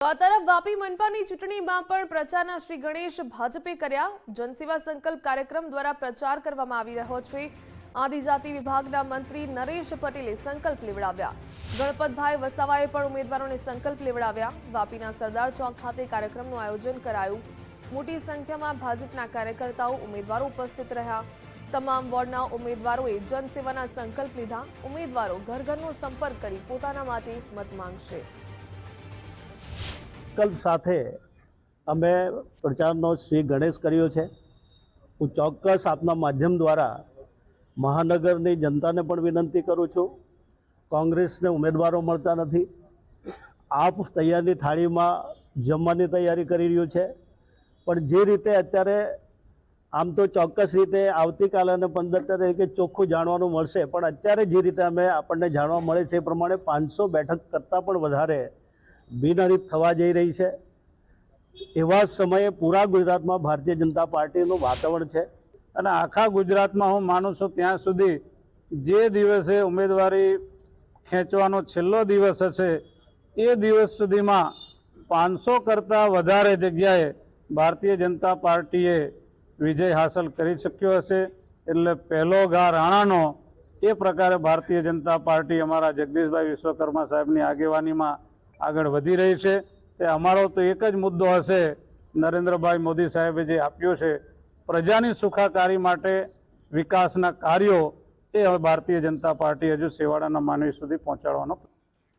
આ તરફ વાપી મનપાની ચૂંટણીમાં પણ પ્રચારના શ્રી ગણેશ ભાજપે કર્યા। જનસેવા સંકલ્પ કાર્યક્રમ દ્વારા પ્રચાર કરવામાં આવી રહ્યો છે। આદિજાતિ વિભાગના મંત્રી નરેશ પટેલે સંકલ્પ લેવડાવ્યા। ગણપતભાઈ વસાવાએ પણ ઉમેદવારોને સંકલ્પ લેવડાવ્યા। વાપીના સરદાર ચોક ખાતે કાર્યક્રમનું આયોજન કરાયું। મોટી સંખ્યામાં ભાજપના કાર્યકર્તાઓ ઉમેદવારો ઉપસ્થિત રહ્યા। તમામ વોર્ડના ઉમેદવારોએ જનસેવાના સંકલ્પ લીધા। ઉમેદવારો ઘર ઘરનો સંપર્ક કરી પોતાના માટે મત માંગશે। સંકલ્પ સાથે અમે પ્રચારનો શ્રી ગણેશ કર્યો છે। હું ચોક્કસ આપના માધ્યમ દ્વારા મહાનગરની જનતાને પણ વિનંતી કરું છું, કોંગ્રેસને ઉમેદવારો મળતા નથી। આપ તૈયારની થાળીમાં જમવાની તૈયારી કરી રહ્યું છે, પણ જે રીતે અત્યારે આમ તો ચોક્કસ રીતે આવતીકાલે અને 15 તારીખે ચોખ્ખું જાણવાનું મળશે, પણ અત્યારે જે રીતે આપણને જાણવા મળે છે એ પ્રમાણે 500 બેઠક કરતાં પણ વધારે બિનહરીફ થવા જઈ રહી છે। એવા સમયે પૂરા ગુજરાતમાં ભારતીય જનતા પાર્ટીનું વાતાવરણ છે અને આખા ગુજરાતમાં હું માનું છું ત્યાં સુધી જે દિવસે ઉમેદવારી ખેંચવાનો છેલ્લો દિવસ હશે એ દિવસ સુધીમાં 500 કરતાં વધારે જગ્યાએ ભારતીય જનતા પાર્ટીએ વિજય હાંસલ કરી શક્યો હશે। એટલે પહેલો ઘા રાણાનો એ પ્રકારે ભારતીય જનતા પાર્ટી અમારા જગદીશભાઈ વિશ્વકર્મા સાહેબની આગેવાનીમાં આગળ વધી રહી છે। તે અમારો તો એક જ મુદ્દો હશે, નરેન્દ્રભાઈ મોદી સાહેબે જે આપ્યો છે પ્રજાની સુખાકારી માટે વિકાસના કાર્યો, એ ભારતીય જનતા પાર્ટી હજુ છેવાડાના માનવી સુધી પહોંચાડવાનો